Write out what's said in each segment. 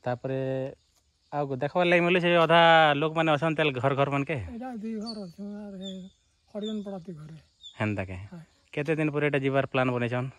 तापर आउ देखबार लगे मिले से अधा लोक मैंने अच्छा घर घर मन के हेन्ता के केते दिन पर जीवार प्लान बने छन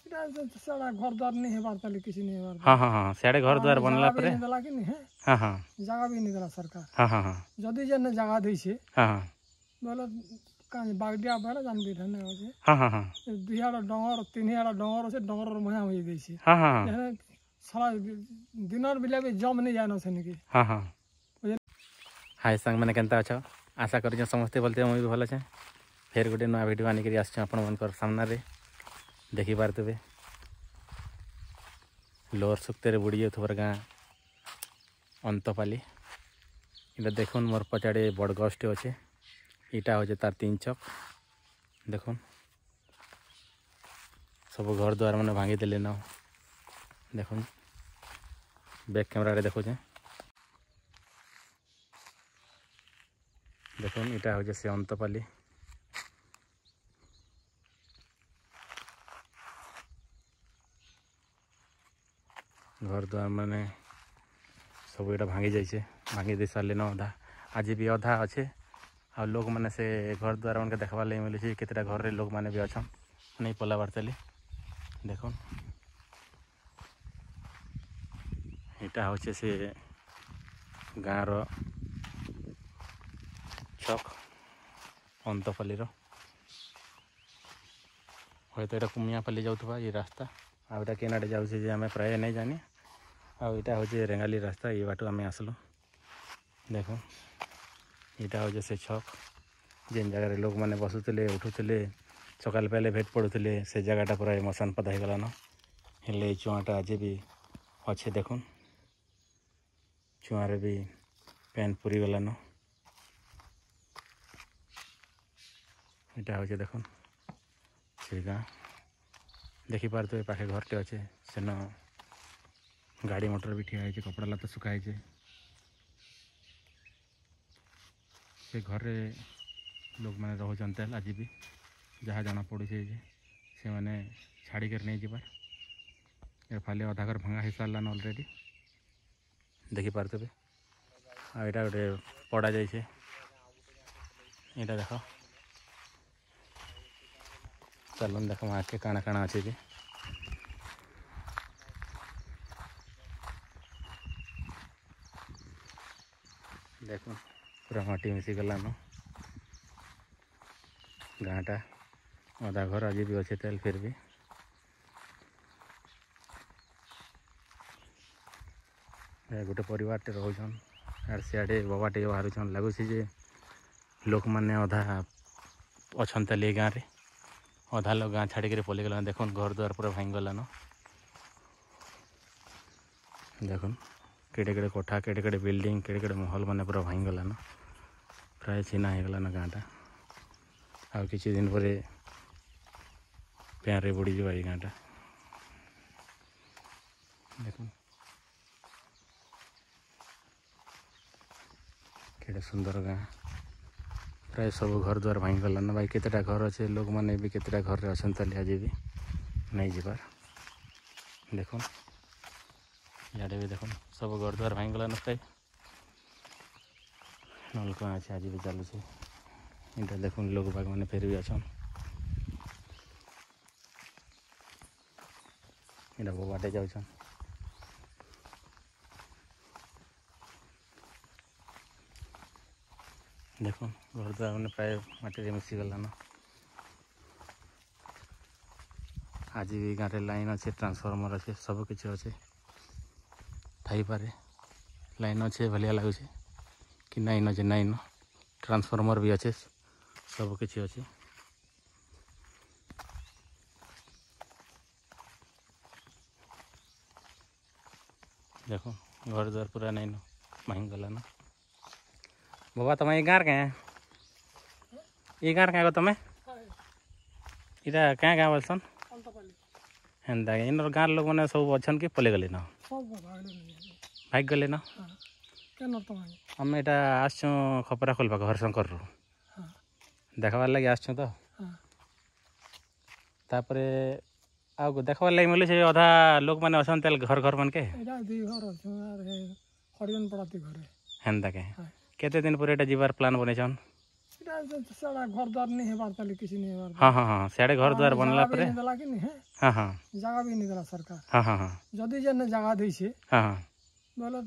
घर द्वार नहीं हेबार ताले किसी नहीं हेबार हाँ हाँ हाँ सियाड़े घर द्वार बनला पर देला कि नहीं है हाँ हाँ जगह भी नहीं देला सरकार हाँ हाँ हाँ जदी जन जगह दै छे हाँ हाँ बोले कान बागडिया बेला जान भी धने हो छे हाँ हाँ हाँ दुइयाडा डंगर तीनयाडा डंगर से डंगर मया हो दै छे हाँ हाँ एहने सारा दिनर बिला भी जम नहीं जानो छे कि हाँ हाँ हाय संग मैंने केनता अच्छा आशा कर समस्ते बोलते मुझे भी भल छे फिर गोटे नुआ भिड आनिक आपर सामने देखी पारे लोअर सुक्ते बुड़ी जाऊर गाँ अंतपाली इटा देखुन मोर पचाड़े बड़ गछटे अच्छे इटा हो तार 3 चक देखुन सब घर द्वार मैंने भांगीदे न देखुन बैक कैमरा देखुचे देखुन इटा हो से अंतपाली घर द्वार मैंने सब ये भांगी जाइए भांगी दे सारे न अधा आज भी अधा अच्छे आ लोक मैंने से घर द्वार मन के देखबार लगे मिले केतटा घर रे लोक मैंने भी अच्छा नहीं पलाबार चली देख यहाँ हूँ से गाँव रो चक अंतपाली हे तो यहाँ कुमियापाली जाऊा ये रास्ता आउटा केनाडे जाऊे आम प्राय नहीं जानी आईटा हूँ रेंगाली रास्ता ये बाट आम आसलु देख यहाँ हूँ से छक जेन जगार लोक मैंने बसुले उठुले सकाल पहले भेट पड़ुले से जगहटा पूरा मशान पदा हो गलान हेल्ले चुआटा आज भी अच्छे देखुन चुआरे भी पैन पूरी गलान यहाँ हूँ देखुन से गाँ देखी पारे पाखे घरटे अच्छे सेन गाड़ी मोटर भी ठिया है कपड़ा लता सुखाई से घर लोक मैंने रोचन आज भी जहाँ जना पड़े से मैंने छाड़ी कर नहीं जाबार फाले अधा घर भंगा हो सारान अलरेडी देखी पारे आईटा गोटे पड़ा जाइए यहाँ देख चलन देख आगे काଣା काଣା अच्छे जे देख पूरा माटी मिसी गलान गाँटा अधा घर आज भी अच्छे तेल फिर भी गोटे परिवारटे रोचन आर सियाड़े बबाटे बाहर लगुच लोक मैंने अधा अच्छा ताले गाँव में अधा लोग गाँ छाड़ी कर पलि गलान देखुन घर द्वार पूरा भांगी गलान देखुन केड़े केड़े कोठा केड़े केड़े बिल्डिंग केड़े केड़े महल मैंने पूरा भांगी गलान प्राय चिन्हा हो गलान गाँटा आ किसी दिन पर प्यारे बुड़ी जा ये गाँटा देखुन केड़े सुंदर गाँ प्राय सब घर द्वार भांगी गलान भाई केतेटा घर अच्छे लोक मैंने भी केतेटा घर अच्छा आज भी नहीं जाबार देखुन इे भी देखुन सब घर द्वार भांगी गलान प्राय नलका अच्छे आज भी चलुचे इटा देखुन लोक बाग मैंने फिर भी अच्छा इटा बाटे जाऊन देखुन घर द्वार मैंने प्राय माटी मिसी गलान आज भी गाँव में लाइन अच्छे ट्रांसफॉर्मर अच्छे सब किसी अच्छे थी पारे लाइन अच्छे भलिया लगुच कि नाइन अच्छे नाइन ट्रांसफॉर्मर भी अच्छे सब किसी अच्छे देखो घर द्वार पूरा नाइन भांगी गलान बाबा तुम ये गाँव क्या ये गाँव क्या तुम इटा क्या क्या बोलसन हेन्ता इन गाँव लोक मैंने सब अच्छा कि पलि गले न भाग गले न आम यहाँ आसचु खपरा खोलवा हरशंकर रू देखबार लगे आसचु तो तापर ଆଉ ଦେଖବାର୍ ଲାଗି ମିଳୁଛେ ଅଧା ଲୋକମାନେ ଅଛନ୍ ତାହେଲେ ଘର ଘର ମାନକେ ଏଇଟା ଦୁଇ ଘର ଅଛି ଆର ହେ ହରିଜନ ପଡ଼ାତି ଘରେ ହେନ୍ତାକେ ହଁ କେତେ ଦିନ ପରେ ଏଇଟା ଯିବାର ପ୍ଲାନ୍ ବନେଇଛନ୍ ଏଇଟା ସେଟା ଘର ଦ୍ୱାର ନେଇ ହେବାର ତାହେଲେ କିଛି ନେଇ ହେବାର ହଁ ହଁ ହଁ ସିଆଡ଼େ ଘର ଦ୍ୱାର ବନଲା ପରେ ଦେଲା କି ନି ହେ ହଁ ହଁ ଜାଗା ବି ନି ଦେଲା ସରକାର ହଁ ହଁ ହଁ ଯଦି ଯେନେ ଜାଗା ଦେଇଛେ ହଁ ହଁ ବୋଲେ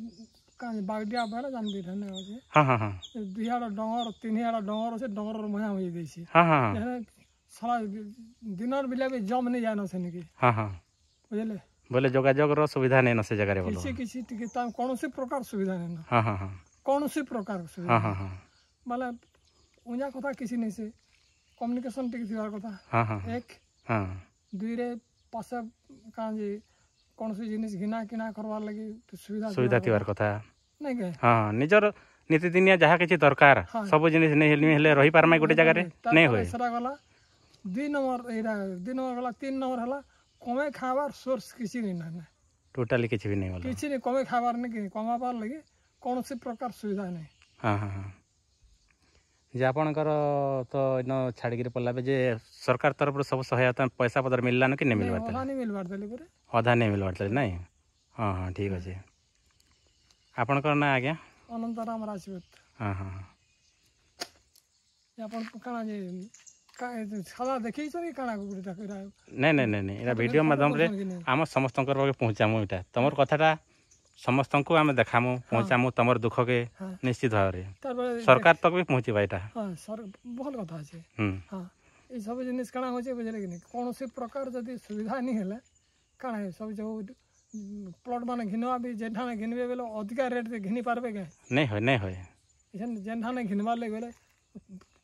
କାଁ ବାଗଡ଼ିଆ ବେଲେ ଜାଣିବି ଧନ୍ୟ ଅଛି ହଁ ହଁ ହଁ ଦୁଇ ଆଡ଼ ଡଙ୍ଗର ତିନି ଆଡ଼ ଡଙ୍ଗର ଅଛି ଡଙ୍ଗର ମହିଆ ହୋଇ ଦେଇଛି ହଁ ହଁ ସାରା ଦିନର ବିଲା ବି ଜମ୍ ନେଇ ଯାଏନ ସେନିକି ହଁ ହଁ ବୁଝିଲେ ବୋଲେ ଯୋଗାଯୋଗର ସୁବିଧା ନେଇନ ସେ ଜାଗାରେ ବୋଲ କିଛି କିଛି ଟିକେ ତା କୌଣସି ପ୍ରକାର ସୁବିଧା ନାହିଁ ହଁ ହଁ ହଁ କୌଣସି ପ୍ରକାର ହଁ ସୁବିଧା ହଁ ହଁ ବୋଲେ ଉଁଜା କଥା କିଛି ନାହିଁ ସେ କମ୍ୟୁନିକେସନ୍ ଟିକେ ଥିବାର କଥା ହଁ ହଁ ଏକ ହଁ ଦୁଇରେ ପାଶେ କାଁ ଯେ କୌଣସି ଜିନିଷ ଘିନା କିଣା କରବାର୍ ଲାଗି ସୁବିଧା ଥିବାର କଥା ନାଇଁ କେ ହଁ ନିଜର ନୀତିଦିନିଆ ଯାହା କିଛି ଦରକାର ହଁ। ସବୁ ଜିନିଷ ନେଇ ହେଲେ ରହିପାରମା ଗୋଟେ ଜାଗାରେ ନାଇଁ ହୁଏ ସେଟା ଗଲା 2 ନମ୍ବର ଏଇଟା 2 ନମ୍ବର ଗଲା 3 ନମ୍ବର ହେଲା କମେଇ ଖାଇବାର ସୋର୍ସ କିଛି ନାହିଁ ନା ଟୋଟାଲି କିଛି ବି ନେଇ ଗଲ କିଛି ନାହିଁ କମେଇ ଖାଇବାର ନାହିଁ କି କମାବାର ଲାଗି କୌଣସି ପ୍ରକାର ସୁବିଧା ନାହିଁ ହଁ ହଁ ହଁ ଯେ ଆପଣଙ୍କର ତ ଇନ ଛାଡ଼ିକିରି ପଡ଼ିଲା ଯେ ସରକାର ତରଫରୁ ସବୁ ସହାୟତା ପଇସା ପତ୍ର ମିଳିଲାନ କି ନେଇ ମିଳିବାର ଅଧା ନେଇ ମିଳିବାର ଦେଲେ ପରେ ଅଧା ନେଇ ମିଳିବାର ଥିଲା ନାଇଁ ହଁ ହଁ ଠିକ୍ ଅଛି ଆପଣଙ୍କର ନାଁ ଆଜ୍ଞା ଅନନ୍ତରାମ ରାଜପୁତ ହଁ ହଁ ହଁ ଆପଣ କାଣା ଯେ ସାଦା ଦେଖେଇଛନ୍ତି କାଣା ଗୁଟେ ନାଇଁ ନାଇଁ ନାଇଁ ନାଇଁ ଏଇଟା ଭିଡ଼ିଓ ମାଧ୍ୟମରେ ଆମ ସମସ୍ତଙ୍କର ପାଖେ ପହଞ୍ଚାମୁ ଏଇଟା ତୁମର କଥାଟା ସମସ୍ତଙ୍କୁ ଆମେ ଦେખાମୁ ପହଞ୍ଚାମୁ ତୁମର ଦୁଃଖକେ ନିଶ୍ଚିତ ଭାବରେ ସରକାର ତକ ବି ପହଞ୍ଚିବା ଏଇଟା ହଁ ଭଲ କଥା ଅଛି ହୁଁ ହଁ ଏସବୁ ଜିନିଷ କାଣା ହଉଛି ବୁଝିଲେ କି ନାଇଁ କୌଣସି ପ୍ରକାର ଯଦି ସୁବିଧା ନି ହେଲେ କାଣା ସବୁ ଯେଉଁ ପ୍ଲଟ୍ ମାନେ ଘିନବା ବି ଯେନ୍ଠାନେ ଘିନବେ ବେଲେ ଅଧିକା ରେଟ୍ରେ ଘିନି ପାରବେ କେ ନାଇଁ ହୁଏ ନାଇଁ ହୁଏ ଯେନ୍ଠାନେ ଘିନବାର୍ ଲାଗି ବେଲେ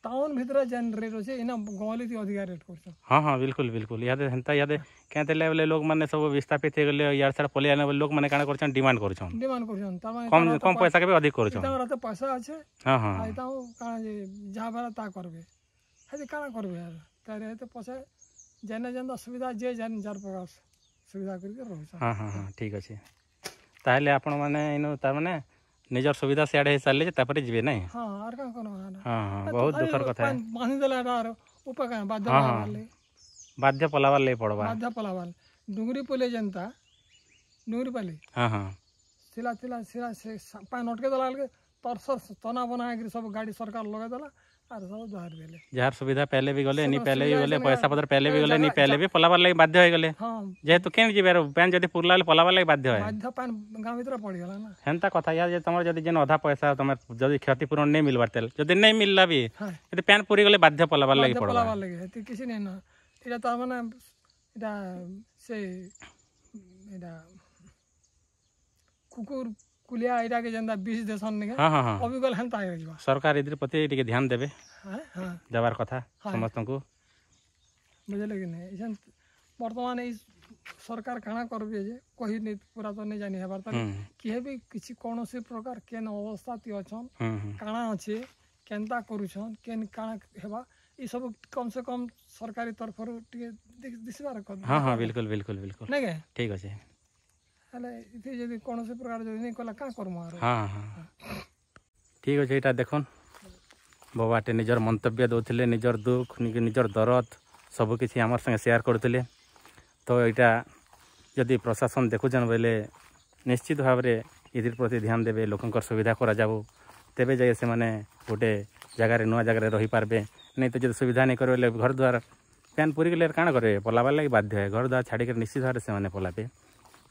ଟାଉନ୍ ଭିତରେ ଯେନ୍ ରେଟ୍ ଅଛି ଇନା ଗହଲି ଅଧିକା ରେଟ୍ କରୁଛନ୍ ହଁ ହଁ ବିଲକୁଲ ବିଲକୁଲ ଇହାଦେ ହେନ୍ତା ଇହାଦେ କେଁଥିଲେ ବେଲେ ଲୋକମାନେ ସବୁ ବିସ୍ଥାପିତ ହେଇଗଲେ ଇଆଡ଼େ ସିଆଡ଼େ ପଲେଇ ଆଇଲେ ଲୋକମାନେ କାଣା କରୁଛନ୍ ଡିମାଣ୍ଡ କରୁଛନ୍ ତାମାନେ କମ୍ ପଇସାକେ ବି ଅଧିକ କରୁଛନ୍ ଏତେ ପଇସା ଅଛି ହଁ ହଁ ଆଉ ଏଇଟା କାଣା ଯେ ଯାହା ବେଲେ ତା କରବେ ହେଲେ କାଣା କରବେ ତାର ଏତେ ପଇସା ଯେନେ ଯେନ୍ତା ସୁବିଧା ଯିଏ ଯାର ପ୍ରକାର ସୁବିଧା କରିକି ରହୁଛନ୍ ହଁ ହଁ ହଁ ଠିକ୍ ଅଛି ତାହେଲେ ଆପଣମାନେ ଇନୁ ତାମାନେ ନିଜର ସୁବିଧା ସିଆଡ଼େ ହେଇସାରିଲେ ଯେ ତାପରେ ଯିବେ ନାଇଁ ହଁ ଆର୍ କାଣା କର ହଁ ହଁ ବହୁତ ଦୁଃଖର କଥା ବାନ୍ଧିଦେଲେ ଏଟା ଉପାୟ କାଣା ବାଧ୍ୟ ହଁ ପଲାବାର୍ ହଁ ଲାଗି ବାଧ୍ୟ ପଲାବାର୍ ଲାଗି ପଡ଼ବା ବାଧ୍ୟ ପଲାବାର୍ ଡୁଙ୍ଗରି ପଲେ ଯେନ୍ତା ଡୁଙ୍ଗରି ପାଲି ହଁ ହଁ ଥିଲା ସେ ପାନ୍ ଅଟକେଇ ଦେଲା ବେଳକେ ତରସର ତନା ବନା ହେଇକିରି ସବୁ ଗାଡ଼ି ସରକାର ଲଗେଇ ଦେଲା ଆର୍ ସବୁ ବାହାରି ଦେଲେ ଯାହାର ସୁବିଧା ପାଇଲେ ବି ଗଲେ ନି ପାଇଲେ ବି ଗଲେ ପଇସା ପତ୍ର ପାଇଲେ ବି ଗଲେ ନି ପାଇଲେ ବି ପଲାବାର୍ ଲାଗି ବାଧ୍ୟ ହେଇଗଲେ ହଁ ଯେହେତୁ କେମିତି ଯିବେ ପ୍ୟାନ୍ ଯଦି ପୁରଲା ହେଲେ ପଲାବାର୍ ଲାଗି ବାଧ୍ୟ ହେ ବାଧ୍ୟ ପାନ୍ ଗାଁ ଭିତରେ ପଡ଼ିଗଲା ନା ହେନ୍ତା କଥା ଇହା ଯେ ତମର ଯଦି ଯେନ୍ ଅଧା ପଇସା ତମେ ଯଦି କ୍ଷତିପୂରଣ ନେଇ ମିଲବାର ତେଲ ଯଦି ନେଇ ମିଲଲା ବି ହଁ ଯଦି ପ୍ୟାନ୍ ପୁରି ଗଲେ ବାଧ୍ୟ ପଲାବାର୍ ଲାଗି ବାଧ୍ୟ ପଡ଼ବା ପଲାବାର୍ ଲାଗି ହେତି କିଛି ନାଇଁ ନା ଏଇଟା ତାର ମାନେ ଏଇଟା ସେ ଏଇଟା କୁକୁର କୁଲିଆ ଏଇଟାକେ ଯେନ୍ତା ବିଷ ଦେସନ୍ ନିକେ ହଁ ହଁ ହଁ ଅବିକଲ ହେନ୍ତା ହେଇଯିବା ସରକାର ଏଥିର ପ୍ରତି ଟିକେ ଧ୍ୟାନ ଦେବେ ହଁ ହଁ ଦେବାର କଥା ହଁ ସମସ୍ତଙ୍କୁ ବୁଝିଲେ କି ନାଇଁ ଏଇଛନ୍ ବର୍ତ୍ତମାନ ଏଇ ସରକାର କାଣା କରବେ ଯେ କହିନି ପୁରା ତ ନେଇ ଜାନି ହେବାର ତାହେଲେ କିଏ ବି କିଛି କୌଣସି ପ୍ରକାର କେନ୍ ଅବସ୍ଥା ତି ଅଛନ୍ କାଣା ଅଛେ କେନ୍ତା କରୁଛନ୍ କେନ୍ କାଣା ହେବା ଏସବୁ କମ୍ ସେ କମ୍ ସରକାରୀ ତରଫରୁ ଟିକେ ଦିଶିବାର କଥା ହଁ ହଁ ବିଲକୁଲ ବିଲକୁଲ ବିଲକୁଲ ନାଇଁ କେ ଠିକ୍ ଅଛି ହେଲେ ଏଠି ଯଦି କୌଣସି ପ୍ରକାର ଯଦି ନେଇ କଲା କାଁ କର୍ମ ଆରୁ ହଁ ହଁ ଠିକ୍ ଅଛି ଏଇଟା ଦେଖୁନ୍ ବାବାଟେ ନିଜର ମନ୍ତବ୍ୟ ଦେଉଥିଲେ ନିଜର ଦୁଃଖ ନିଜର ଦରଦ ସବୁକିଛି ଆମର ସାଙ୍ଗେ ସେୟାର କରୁଥିଲେ ତ ଏଇଟା ଯଦି ପ୍ରଶାସନ ଦେଖୁଛନ୍ ବୋଇଲେ ନିଶ୍ଚିତ ଭାବରେ ଏଥିର ପ୍ରତି ଧ୍ୟାନ ଦେବେ ଲୋକଙ୍କର ସୁବିଧା କରାଯାଉ ତେବେ ଯାଇ ସେମାନେ ଗୋଟେ ଜାଗାରେ ନୂଆ ଜାଗାରେ ରହିପାରିବେ ନାଇଁ ତ ଯଦି ସୁବିଧା ନେଇ କରିବେ ଘର ଦ୍ୱାର ପ୍ୟାନ୍ ପୁରି ଗଲେ କାଣା କରିବେ ପଲାବାର୍ ଲାଗି ବାଧ୍ୟ ହେ ଘର ଦ୍ୱାର ଛାଡ଼ିକରି ନିଶ୍ଚିତ ଭାବରେ ସେମାନେ ପଲାବେ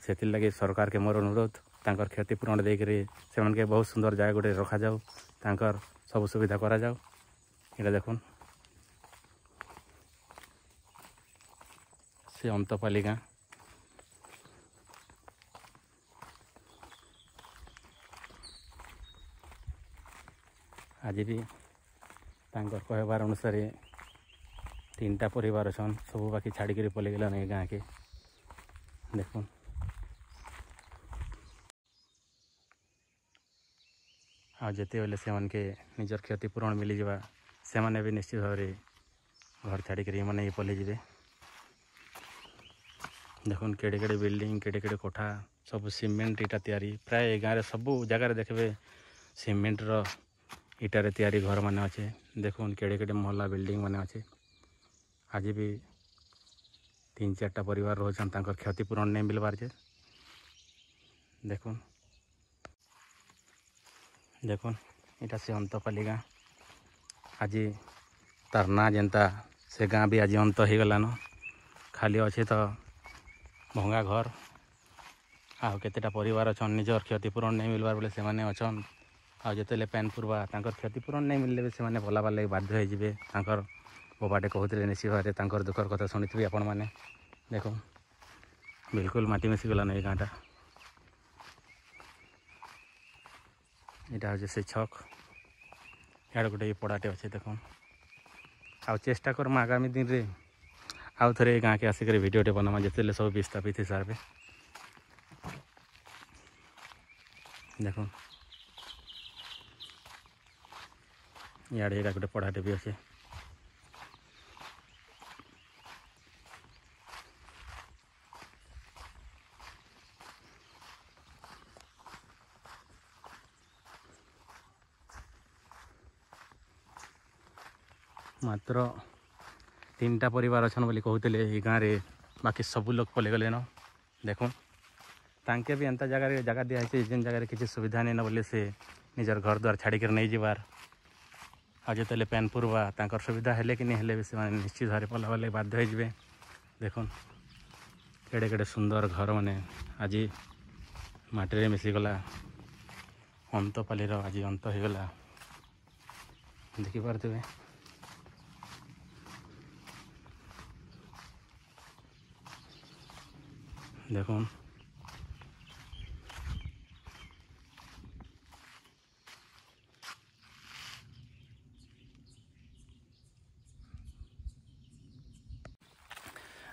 ସେଥିର୍ଲାଗି ସରକାରକେ ମୋର ଅନୁରୋଧ ତାଙ୍କର କ୍ଷତିପୂରଣ ଦେଇକରି ସେମାନକେ ବହୁତ ସୁନ୍ଦର ଜାଗା ଗୋଟେ ରଖାଯାଉ ତାଙ୍କର ସବୁ ସୁବିଧା କରାଯାଉ ଏଇଟା ଦେଖୁନ୍ ସେ ଅନ୍ତପାଲି ଗାଁ ଆଜି ବି ତାଙ୍କର କହିବାର ଅନୁସାରେ 3ଟା ପରିବାର ଅଛନ୍ ସବୁ ବାକି ଛାଡ଼ିକରି ପଲେଇଗଲାନ ଏ ଗାଁକେ ଦେଖୁନ୍ ଆଉ ଯେତେବେଳେ ସେମାନକେ ନିଜର କ୍ଷତିପୂରଣ ମିଳିଯିବା ସେମାନେ ବି ନିଶ୍ଚିତ ଭାବରେ ଘର ଛାଡ଼ିକରି ଏମାନେ ପଲେଇଯିବେ ଦେଖୁନ୍ କେଡ଼େ କେଡ଼େ ବିଲ୍ଡିଂ କେଡ଼େ କେଡ଼େ କୋଠା ସବୁ ସିମେଣ୍ଟ ଇଟା ତିଆରି ପ୍ରାୟ ଏ ଗାଁରେ ସବୁ ଜାଗାରେ ଦେଖିବେ ସିମେଣ୍ଟର ଇଟାରେ ତିଆରି ଘରମାନେ ଅଛେ ଦେଖୁନ୍ କେଡ଼େ କେଡ଼େ ମହଲା ବିଲ୍ଡିଂ ମାନେ ଅଛେ ଆଜି ବି 3-4टा परिवार रोचन तांकर क्षतिपूरण नहीं मिलबार जे देखुन देखुन इटा से अंतपाली गाँ आज तार ना जेनता से गाँ भी आज अंत हो गलान खाली अच्छे तो भंगा घर आ केतेटा परिवार अच्छन निजर क्षतिपूरण नहीं मिलबार बोले से माने अच्छन आ जिते पैन पूर्वा तांकर क्षतिपूरण नहीं मिलले भी से बोलाबार लगे बाध्य होइजिबे तांकर बोबाटे कहते निश्चित भाव तांकर दुखर कथा शुणिथिबे आपण मैंने देख बिल्कुल माटी मिसी गलान ये गाँटा यहाँ हूँ से छक यार गोटे पड़ाटे अच्छे देख आ चेष्टा करमा आगामी दिन रे आउ थे गाँ के आसिक भिडियोटे बनामा जिते सब विस्थापित हिसाब से देख इे गोटे पड़ाटे भी अच्छे मात्र 3टा परिवार अच्छन बोली कहते ये गाँव में बाकी सब लोग पलि गले न देख तांके भी एंता जगह दिखाई जेन जगह किसी सुविधा नहीं न बोले से निजर घर द्वार छाड़ी कर नहीं जीवार आ जो पैन पूर्वा तांकर सुविधा हेले कि नहीं हेले भी से निश्चित भाव पला वाले बाध्य हो देख केड़े केड़े सुंदर घर माने आज माटी मिसीगला अंतपालीर आज अंत हो गला देखिपारे देख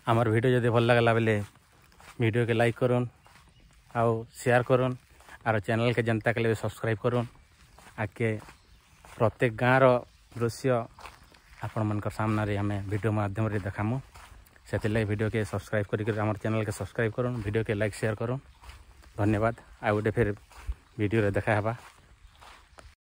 आमर वीडियो जदि भल लगला बेले वीडियो के लाइक करूँ आउ शेयर करूँ आर चैनल के जनता के लिए सब्सक्राइब करूँ आके प्रत्येक गाँव रो दृश्य आपण मन सामने आम वीडियो माध्यम रे देखामु से वीडियो के सब्सक्राइब कर आम चैनल के सब्सक्राइब करूँ वीडियो के लाइक शेयर करूँ धन्यवाद आ गोटे फिर वीडियो रे देखा हेबा।